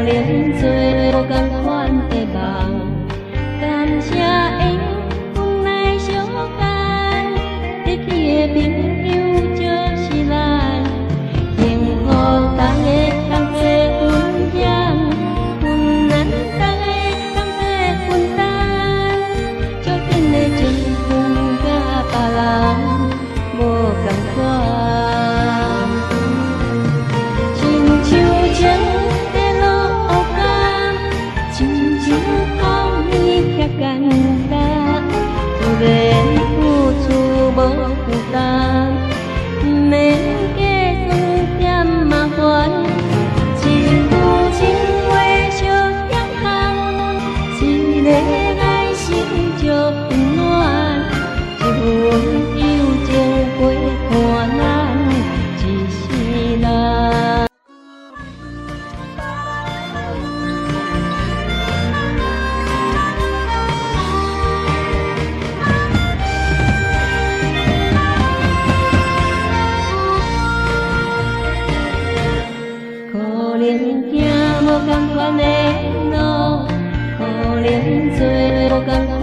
能做无同款的梦，感谢缘分来相牵，得去的朋友就是咱，幸福同个同齐分享，困难同个同齐分担，足紧的情分甲别人无同款。自然付出无负担，不免计算点麻烦。一句情话小点项，一个爱心足温暖，一份友情陪伴咱一世人。可能行无同款的路，可能做无同。